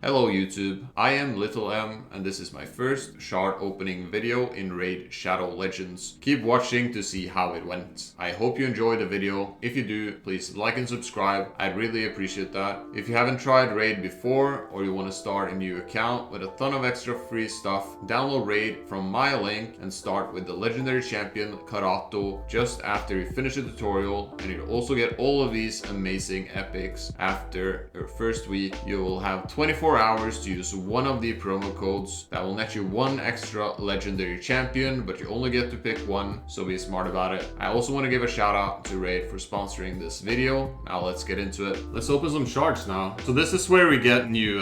Hello YouTube, I am Little M and this is my first shard opening video in Raid Shadow Legends. Keep watching to see how it went. I hope you enjoyed the video. If you do, please like and subscribe, I'd really appreciate that. If you haven't tried Raid before or you want to start a new account with a ton of extra free stuff, download Raid from my link and start with the legendary champion Karato just after you finish the tutorial, and you'll also get all of these amazing epics after your first week. You will have 24 hours to use one of the promo codes that will net you one extra legendary champion, but you only get to pick one, so be smart about it. I also want to give a shout out to Raid for sponsoring this video. Now let's get into it. Let's open some shards now. So this is where we get new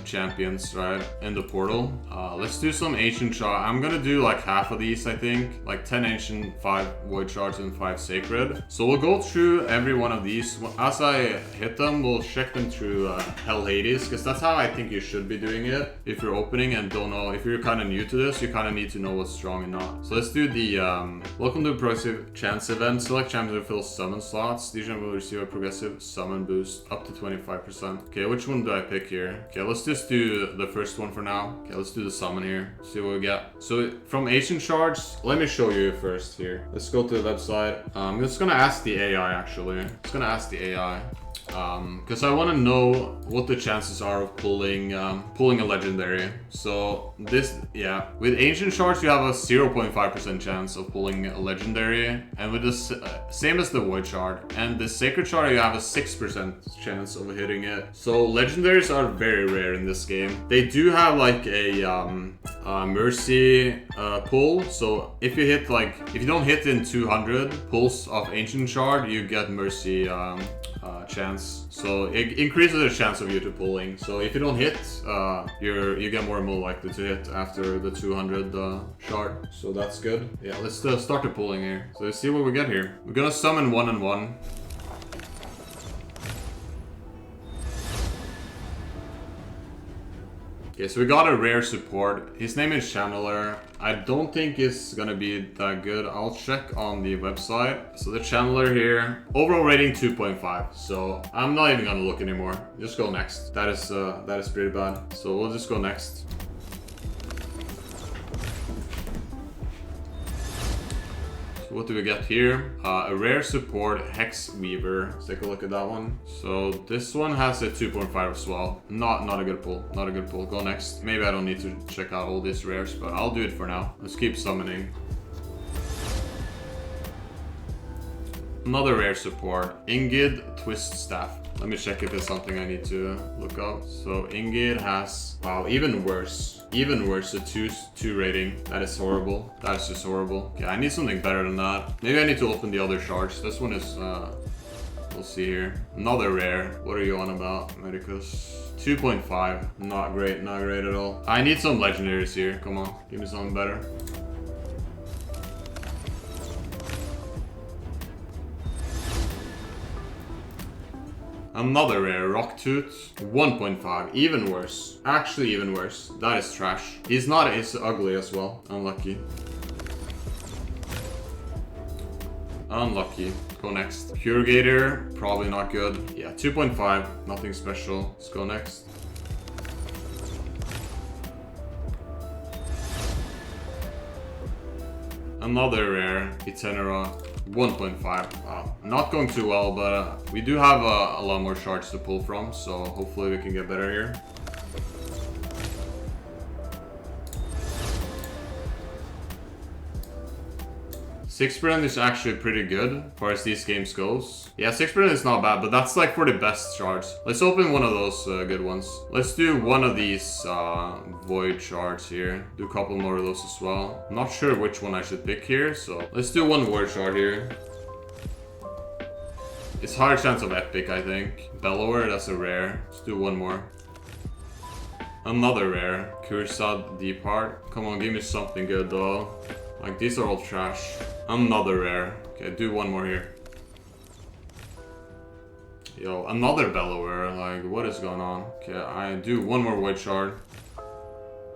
champions, right, in the portal. Let's do some ancient shard. I'm gonna do like half of these, I think, like 10 ancient, 5 void shards and 5 sacred. So we'll go through every one of these. As I hit them, we'll check them through Hell Hades, because that's how I think you should be doing it. If you're opening and don't know, if you're kind of new to this, you kind of need to know what's strong and not. So let's do the welcome to progressive chance event. Select champions to fill summon slots. These will receive a progressive summon boost up to 25%. Okay, which one do I pick here? Okay, let's just do the first one for now. Okay, let's do the summon here. See what we get. So from ancient shards, let me show you first here. Let's go to the website. I'm just gonna ask the AI actually. It's gonna ask the AI. Because I want to know what the chances are of pulling a legendary. So this, yeah, with ancient shards you have a 0.5% chance of pulling a legendary, and with this same as the void shard, and the sacred shard you have a 6% chance of hitting it. So legendaries are very rare in this game. They do have like a mercy pull, so if you hit if you don't hit in 200 pulls of ancient shard, you get mercy chance, so it increases the chance of you to pulling. So if you don't hit, you get more and more likely to hit after the 200 shard. So that's good. Yeah, let's start the pulling here. So let's see what we get here. We're gonna summon 1 and 1. Okay, so we got a rare support. His name is Channeler. I don't think it's gonna be that good. I'll check on the website. So the Channeler here, overall rating 2.5. So I'm not even gonna look anymore. Just go next. That is pretty bad. So we'll just go next. What do we get here? A rare support, Hex Weaver. Let's take a look at that one. So this one has a 2.5 as well. Not a good pull. Not a good pull. Go next. Maybe I don't need to check out all these rares, but I'll do it for now. Let's keep summoning. Another rare support, Ingid Twist Staff. Let me check if it's something I need to look up. So Ingid has, wow, even worse. Even worse, a 2 rating. That is horrible. That is just horrible. Okay, I need something better than that. Maybe I need to open the other shards. This one is, we'll see here. Another rare. What are you on about, Medicus? 2.5. Not great, not great at all. I need some legendaries here. Come on, give me something better. Another rare, Rocktooth, 1.5, even worse. Actually even worse. That is trash. He's not as ugly as well. Unlucky. Unlucky. Go next. Purgator, probably not good. Yeah, 2.5, nothing special. Let's go next. Another rare, Itinera, 1.5. Wow, not going too well, but we do have a lot more shards to pull from, so hopefully we can get better here. Sixpren is actually pretty good as far as these games goes. Yeah, Sixpren is not bad, but that's like for the best shards. Let's open one of those good ones. Let's do one of these void shards here. Do a couple more of those as well. I'm not sure which one I should pick here, so let's do one void shard here. It's higher chance of epic, I think. Bellower, that's a rare. Let's do one more. Another rare. Kursad Deep Heart. Come on, give me something good though. Like, these are all trash. Another rare. Okay, do one more here. Yo, another Bellower. Like, what is going on? Okay, I do one more void shard.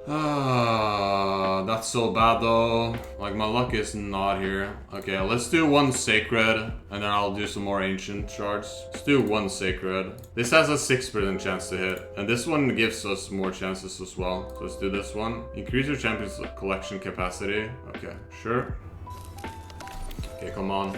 That's so bad though. Like my luck is not here. Okay, let's do one sacred and then I'll do some more ancient shards. Let's do one sacred. This has a 6% chance to hit. And this one gives us more chances as well. So let's do this one. Increase your champion's collection capacity. Okay, sure. Okay, come on.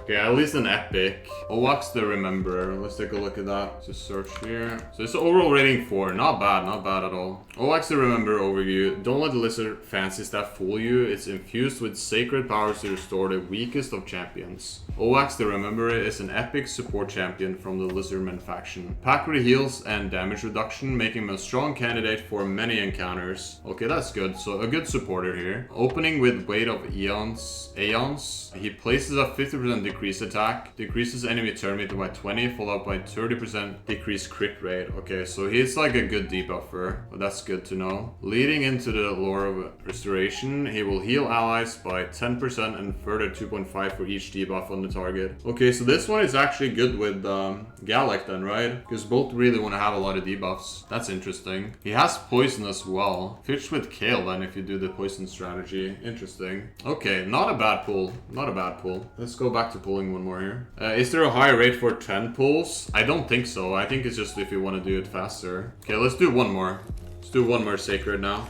Okay, at least an epic. Owax the Rememberer. Let's take a look at that. Just search here. So it's overall rating 4. Not bad at all. Owax the Rememberer overview. Don't let the lizard fancy stuff fool you. It's infused with sacred powers to restore the weakest of champions. Owax the Rememberer is an epic support champion from the Lizardman faction. Pack heals and damage reduction, making him a strong candidate for many encounters. Okay, that's good. So a good supporter here. Opening with Weight of Aeons. He places a 50% decreased attack, decreases enemy turn meter by 20, followed by 30% decreased crit rate. Okay, so he's like a good debuffer, but that's good to know. Leading into the lore of restoration, he will heal allies by 10% and further 2.5 for each debuff on the target. Okay, so this one is actually good with Galek then, right? Because both really want to have a lot of debuffs. That's interesting. He has poison as well. Fits with Kale then if you do the poison strategy. Interesting. Okay, not a bad pull. Not a bad pull. Let's go back to pulling one more here. Is there a higher rate for 10 pulls? I don't think so. I think it's just if you want to do it faster. Okay, let's do one more. Let's do one more sacred now.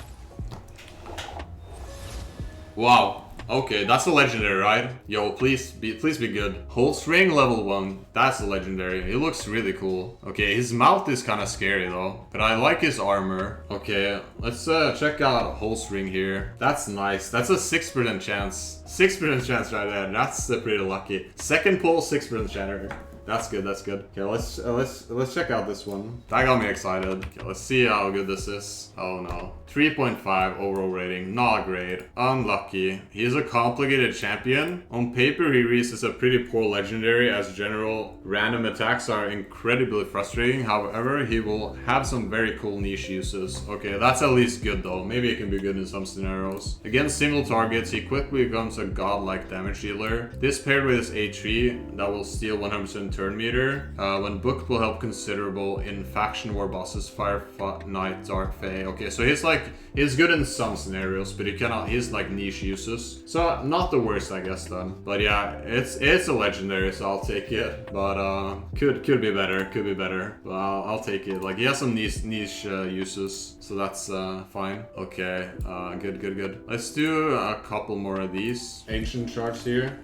Wow. Okay, that's a legendary, right? Yo, please be good. Holstring level 1. That's a legendary. He looks really cool. Okay, his mouth is kind of scary though, but I like his armor. Okay, let's check out Holstring here. That's nice. That's a 6% chance. 6% chance right there. That's pretty lucky. Second pull, 6% chance. That's good, that's good. Okay, let's check out this one. That got me excited. Okay, let's see how good this is. Oh no. 3.5 overall rating, not great. Unlucky. He is a complicated champion. On paper, he reads as a pretty poor legendary, as general random attacks are incredibly frustrating. However, he will have some very cool niche uses. Okay, that's at least good though. Maybe it can be good in some scenarios. Against single targets, he quickly becomes a godlike damage dealer. This paired with his A3 that will steal 100% turn meter. When booked, will help considerable in faction war bosses, Fire Knight, Dark Fae. Okay, so he's good in some scenarios, but he's like niche uses. So not the worst, I guess then. But yeah, it's a legendary, so I'll take it. But could be better, could be better. But I'll take it. Like he has some niche uses, so that's fine. Okay, good. Let's do a couple more of these ancient shards here.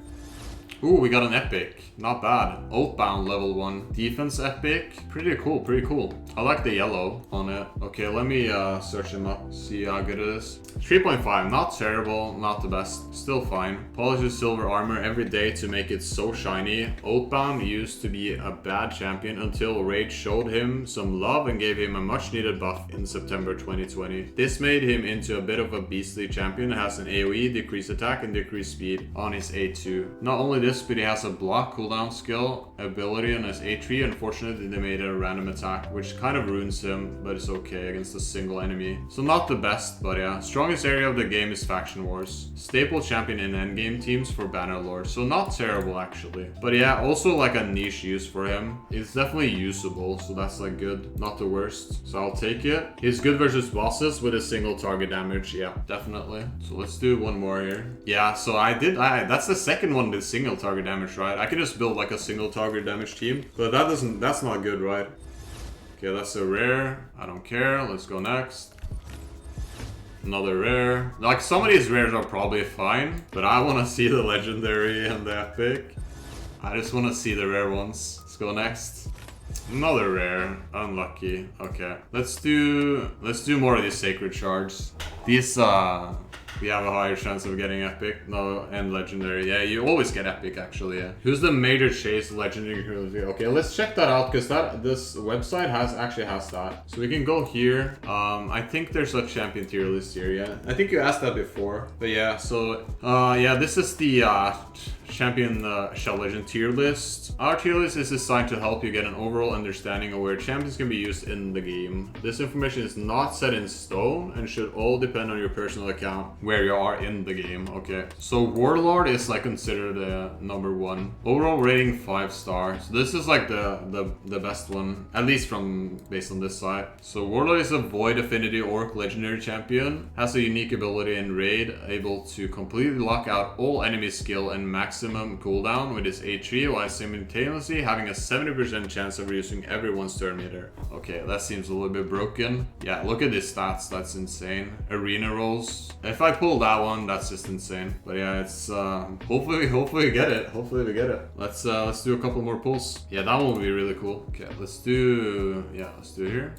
Ooh, we got an epic. Not bad. Oathbound level 1. Defense epic. Pretty cool. I like the yellow on it. Okay, let me search him up. See how good it is. 3.5. Not terrible. Not the best. Still fine. Polishes silver armor every day to make it so shiny. Oathbound used to be a bad champion until Raid showed him some love and gave him a much needed buff in September 2020. This made him into a bit of a beastly champion. Has an AoE, decreased attack, and decreased speed on his A2. Not only this, but he has a block cooldown skill ability on his A3. Unfortunately, they made it a random attack, which kind of ruins him, but it's okay against a single enemy. So not the best, but yeah. Strongest area of the game is Faction Wars. Staple champion in endgame teams for Bannerlord, so not terrible actually. But yeah, also like a niche use for him. It's definitely usable, so that's like good. Not the worst, so I'll take it. He's good versus bosses with a single target damage, yeah, definitely. So let's do one more here. Yeah, so that's the second one with single target damage, right? I can just build like a single target damage team, but that's not good, right? Okay, that's a rare. I don't care. Let's go next. Another rare. Like some of these rares are probably fine, but I want to see the legendary and the epic. I just want to see the rare ones. Let's go next. Another rare. Unlucky. Okay. Let's do more of these sacred shards. These we have a higher chance of getting epic. No, and legendary. Yeah, you always get epic actually, yeah. Who's the major chase legendary? Okay, let's check that out because this website actually has that. So we can go here. I think there's a champion tier list here, yeah. I think you asked that before. But yeah, so yeah, this is the champion Shell Legend tier list. Our tier list is designed to help you get an overall understanding of where champions can be used in the game. This information is not set in stone and should all depend on your personal account where you are in the game. Okay, so Warlord is like considered number 1. Overall rating 5 stars. So this is like the best one, at least from based on this side. So Warlord is a Void Affinity Orc legendary champion, has a unique ability in raid, able to completely lock out all enemy skill and maximum cooldown with his A3 while simultaneously having a 70% chance of reducing everyone's turn meter. Okay, that seems a little bit broken. Yeah, look at his stats, that's insane. Arena rolls. If I pull that one, that's just insane. But yeah, it's hopefully we get it. Hopefully we get it. Let's do a couple more pulls. Yeah, that one will be really cool. Okay, let's do it here.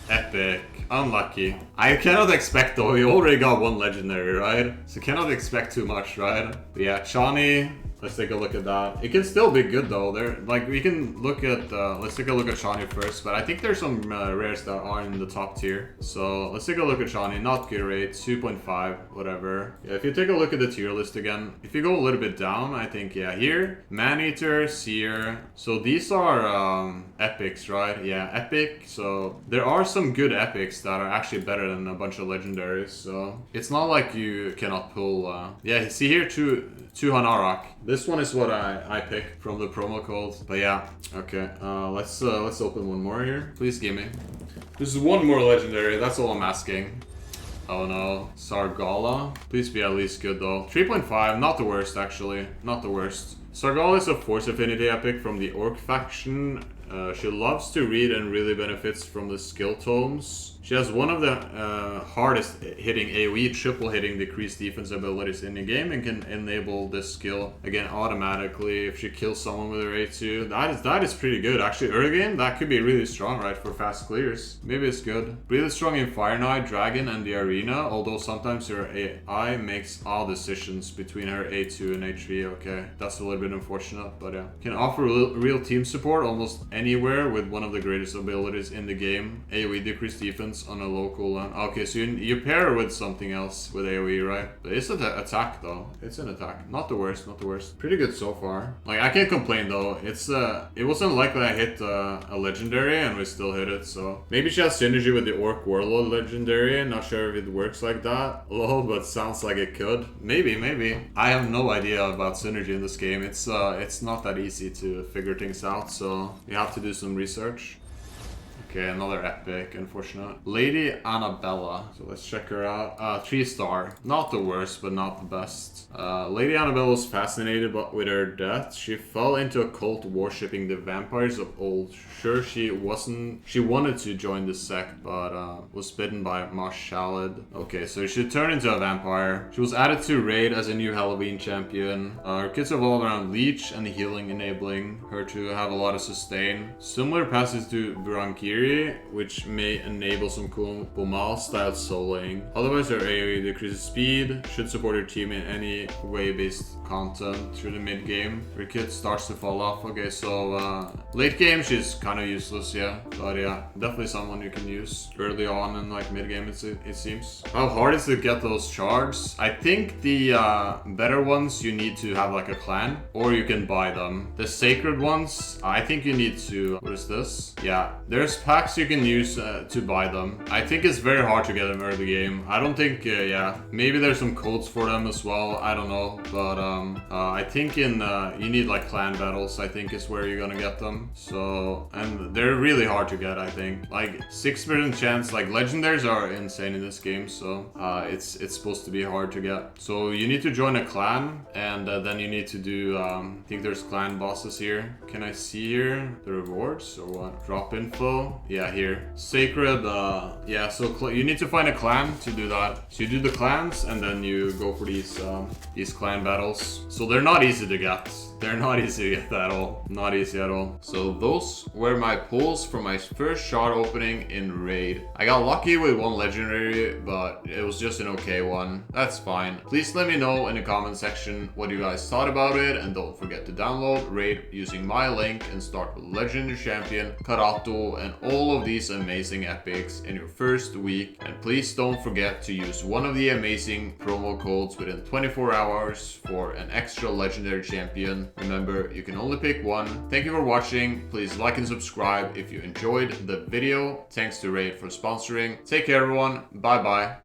Epic. Unlucky. I cannot expect though, we already got 1 legendary, right? So cannot expect too much, right? But yeah, Chani. Let's take a look at that. It can still be good though. We can look at, let's take a look at Chani first, but I think there's some rares that are in the top tier. So let's take a look at Chani. Not good rate, 2.5, whatever. Yeah, if you take a look at the tier list again, if you go a little bit down, I think, yeah, here, Maneater, Seer. So these are epics, right? Yeah, epic. So there are some good epics that are actually better than a bunch of legendaries. So it's not like you cannot pull, yeah, see here, two Hanarak. This one is what I picked from the promo code. But yeah, okay. Let's open one more here. Please give me. This is one more legendary. That's all I'm asking. Oh no, Sargala. Please be at least good though. 3.5, not the worst actually. Not the worst. Sargala is a Force Affinity epic from the Orc faction. She loves to read and really benefits from the skill tomes. She has one of the hardest hitting AoE, triple hitting decreased defense abilities in the game and can enable this skill again automatically if she kills someone with her A2. That is pretty good. Actually, early game, that could be really strong, right, for fast clears. Maybe it's good. Really strong in Fire Knight, Dragon, and the Arena, although sometimes her AI makes odd decisions between her A2 and A3. Okay, that's a little bit unfortunate, but yeah. Can offer real team support almost anywhere with one of the greatest abilities in the game. AoE decreased defense on a local land. Okay, so you pair her with something else with AoE, right? But it's an attack though. It's an attack. Not the worst, not the worst. Pretty good so far. Like, I can't complain though. It's it wasn't likely I hit a legendary and we still hit it, so. Maybe she has synergy with the Orc Warlord legendary. Not sure if it works like that. Lol, but sounds like it could. Maybe. I have no idea about synergy in this game. It's not that easy to figure things out, so you have to do some research. Okay, another epic, unfortunate. Lady Annabella. So let's check her out. 3-star. Not the worst, but not the best. Lady Annabella was fascinated with her death. She fell into a cult worshipping the vampires of old. Sure, she wanted to join the sect, but was bitten by Marsh Shalid. Okay, so she turned into a vampire. She was added to raid as a new Halloween champion. Her kits evolve around leech and healing, enabling her to have a lot of sustain. Similar passes to Burankiri, which may enable some cool Bomal style soloing. Otherwise, her AoE decreases speed, should support your team in any way-based content through the mid-game. Her kit starts to fall off. Okay, so late game she's kind of useless, yeah. But yeah, definitely someone you can use early on in like mid-game, it seems. How hard is it to get those shards? I think the better ones you need to have like a clan, or you can buy them. The sacred ones, I think you need to, what is this? Yeah, there's packs you can use to buy them. I think it's very hard to get them early game. I don't think, yeah, maybe there's some codes for them as well. I don't know, but I think you need like clan battles, I think is where you're gonna get them. So, and they're really hard to get, I think. Like 6% chance, like legendaries are insane in this game, so it's supposed to be hard to get. So you need to join a clan, and then you need to do, I think there's clan bosses here. Can I see here the rewards or what? Drop info. Yeah, here. Sacred, yeah, so you need to find a clan to do that. So you do the clans, and then you go for these clan battles. So they're not easy to get. They're not easy at all. Not easy at all. So those were my pulls for my first shard opening in Raid. I got lucky with one legendary, but it was just an okay one. That's fine. Please let me know in the comment section what you guys thought about it, and don't forget to download Raid using my link and start with Legendary Champion, Karato, and all of these amazing epics in your first week. And please don't forget to use one of the amazing promo codes within 24 hours for an extra Legendary Champion. Remember, you can only pick one. Thank you for watching. Please like and subscribe if you enjoyed the video. Thanks to Raid for sponsoring. Take care everyone. Bye bye.